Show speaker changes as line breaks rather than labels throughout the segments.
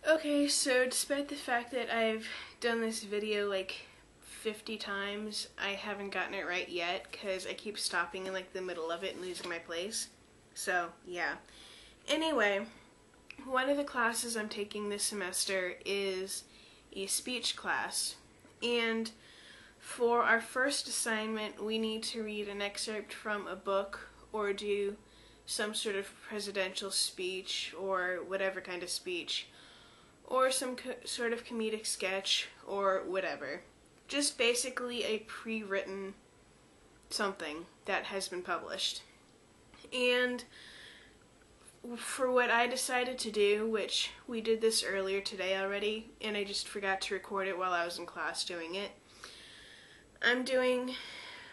Okay, so despite the fact that I've done this video like 50 times, I haven't gotten it right yet because I keep stopping in like the middle of it and losing my place. So, yeah. Anyway, one of the classes I'm taking this semester is a speech class. And for our first assignment, we need to read an excerpt from a book or do some sort of presidential speech or whatever kind of speech, or some sort of comedic sketch or whatever. Just basically a pre-written something that has been published. And for what I decided to do, which we did this earlier today already, and I just forgot to record it while I was in class doing it, I'm doing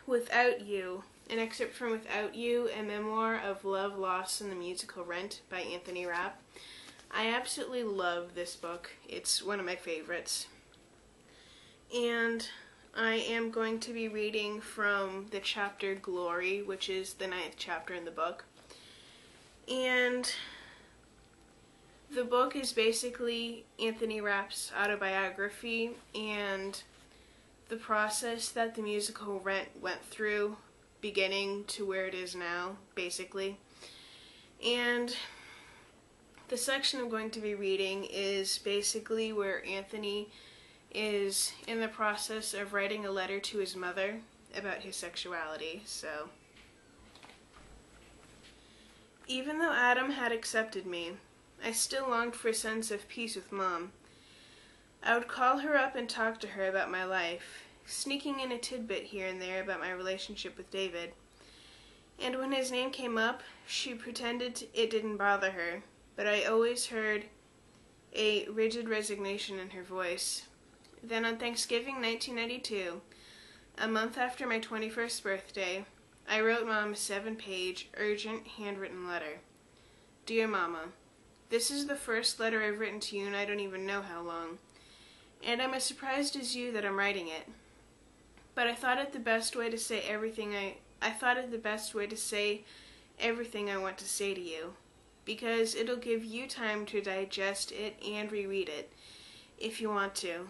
Without You, an excerpt from Without You, a memoir of love, loss, and the musical Rent by Anthony Rapp. I absolutely love this book. It's one of my favorites. And I am going to be reading from the chapter Glory, which is the 9th chapter in the book. And the book is basically Anthony Rapp's autobiography and the process that the musical Rent went through, beginning to where it is now, basically. And the section I'm going to be reading is basically where Anthony is in the process of writing a letter to his mother about his sexuality. So, even though Adam had accepted me, I still longed for a sense of peace with Mom. I would call her up and talk to her about my life, sneaking in a tidbit here and there about my relationship with David. And when his name came up, she pretended it didn't bother her, but I always heard a rigid resignation in her voice. Then on Thanksgiving 1992, a month after my 21st birthday, I wrote Mom a 7-page, urgent, handwritten letter. Dear Mama, this is the first letter I've written to you and I don't even know how long. And I'm as surprised as you that I'm writing it. But I thought it the best way to say everything I want to say to you, because it'll give you time to digest it and reread it, if you want to.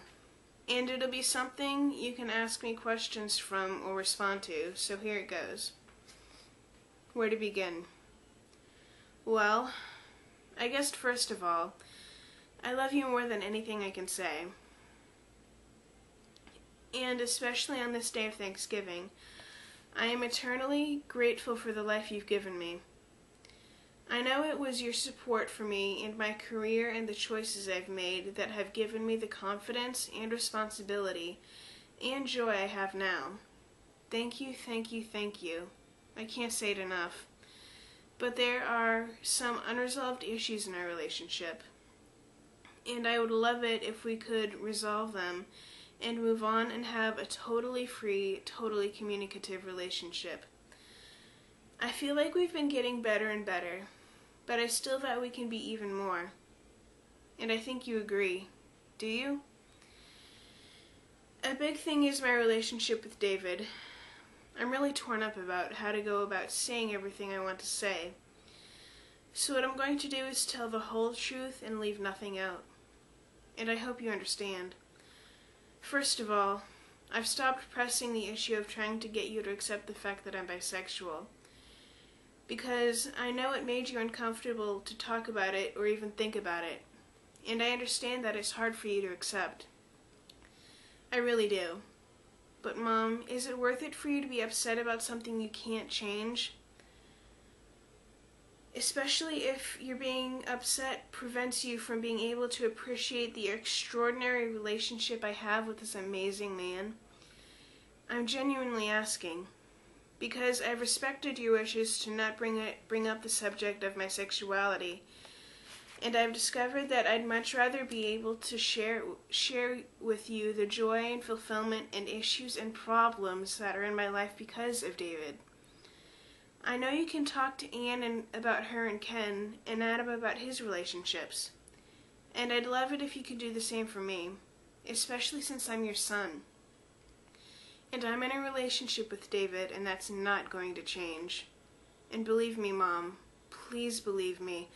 And it'll be something you can ask me questions from or respond to, so here it goes. Where to begin? Well, I guess first of all, I love you more than anything I can say. And especially on this day of Thanksgiving, I am eternally grateful for the life you've given me. I know it was your support for me and my career and the choices I've made that have given me the confidence and responsibility and joy I have now. Thank you, thank you, thank you. I can't say it enough. But there are some unresolved issues in our relationship, and I would love it if we could resolve them and move on and have a totally free, totally communicative relationship. I feel like we've been getting better and better, but I still thought we can be even more. And I think you agree. Do you? A big thing is my relationship with David. I'm really torn up about how to go about saying everything I want to say. So what I'm going to do is tell the whole truth and leave nothing out. And I hope you understand. First of all, I've stopped pressing the issue of trying to get you to accept the fact that I'm bisexual, because I know it made you uncomfortable to talk about it or even think about it, and I understand that it's hard for you to accept. I really do. But Mom, is it worth it for you to be upset about something you can't change? Especially if your being upset prevents you from being able to appreciate the extraordinary relationship I have with this amazing man. I'm genuinely asking, because I've respected your wishes to not bring up the subject of my sexuality, and I've discovered that I'd much rather be able to share with you the joy and fulfillment and issues and problems that are in my life because of David. I know you can talk to Anne about her and Ken, and Adam about his relationships, and I'd love it if you could do the same for me, especially since I'm your son. And I'm in a relationship with David, and that's not going to change. And believe me, Mom, please believe me,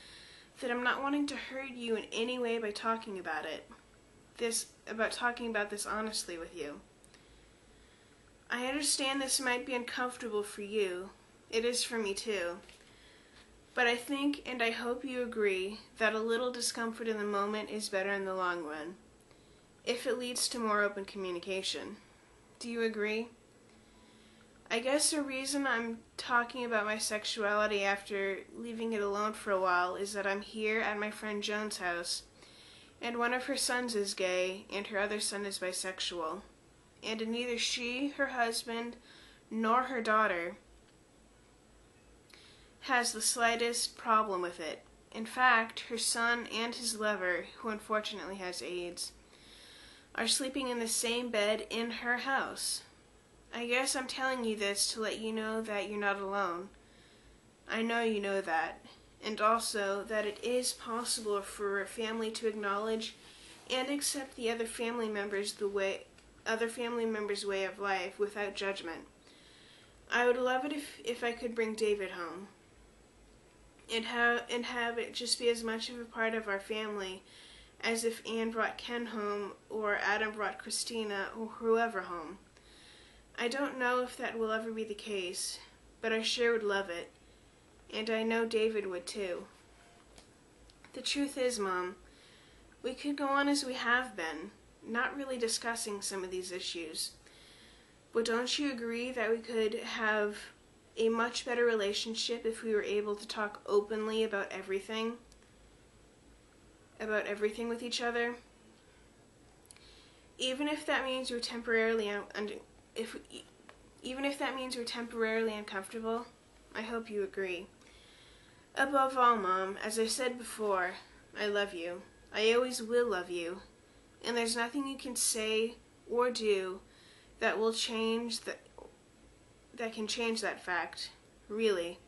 that I'm not wanting to hurt you in any way by talking about this honestly with you. I understand this might be uncomfortable for you. It is for me too. But I think and I hope you agree that a little discomfort in the moment is better in the long run, if it leads to more open communication. Do you agree? I guess the reason I'm talking about my sexuality after leaving it alone for a while is that I'm here at my friend Joan's house, and one of her sons is gay, and her other son is bisexual. And neither she, her husband, nor her daughter has the slightest problem with it. In fact, her son and his lover, who unfortunately has AIDS, are sleeping in the same bed in her house. I guess I'm telling you this to let you know that you're not alone. I know you know that. And also that it is possible for a family to acknowledge and accept the other family members' way of life without judgment. I would love it if I could bring David home and have it just be as much of a part of our family as if Anne brought Ken home or Adam brought Christina or whoever home. I don't know if that will ever be the case, but I sure would love it, and I know David would too. The truth is, Mom, we could go on as we have been, not really discussing some of these issues. But don't you agree that we could have a much better relationship if we were able to talk openly about everything with each other? Even if that means we're temporarily uncomfortable, I hope you agree. Above all, Mom, as I said before, I love you. I always will love you. And there's nothing you can say or do that will change that can change that fact, really.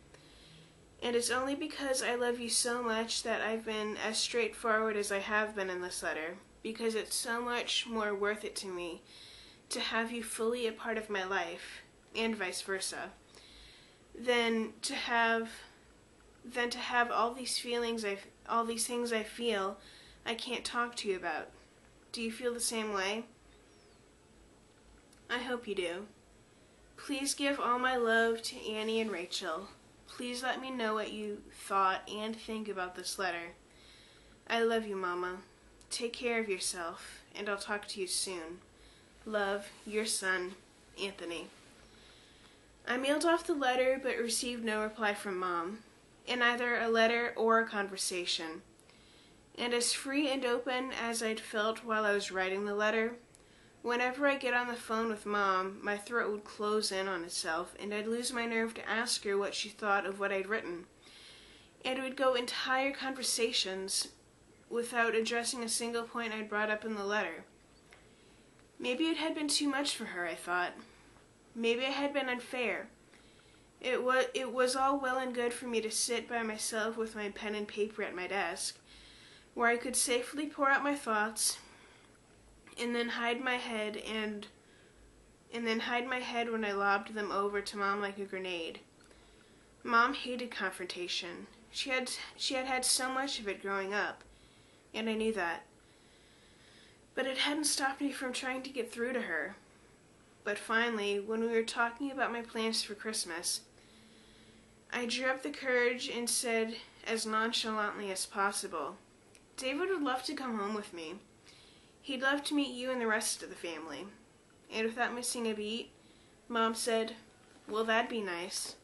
And it's only because I love you so much that I've been as straightforward as I have been in this letter, because it's so much more worth it to me to have you fully a part of my life, and vice versa, than to have all these things I feel I can't talk to you about. Do you feel the same way? I hope you do. Please give all my love to Annie and Rachel. Please let me know what you thought and think about this letter. I love you, Mama. Take care of yourself, and I'll talk to you soon. Love, your son, Anthony. I mailed off the letter but received no reply from Mom, in either a letter or a conversation. And as free and open as I'd felt while I was writing the letter, whenever I get on the phone with Mom, my throat would close in on itself, and I'd lose my nerve to ask her what she thought of what I'd written. And it would go entire conversations without addressing a single point I'd brought up in the letter. Maybe it had been too much for her, I thought. Maybe I had been unfair. It was all well and good for me to sit by myself with my pen and paper at my desk, where I could safely pour out my thoughts, and then hide my head when I lobbed them over to Mom like a grenade. Mom hated confrontation. She had so much of it growing up, and I knew that. But it hadn't stopped me from trying to get through to her. But finally, when we were talking about my plans for Christmas, I drew up the courage and said, as nonchalantly as possible, David would love to come home with me. He'd love to meet you and the rest of the family. And without missing a beat, Mom said, well, that'd be nice.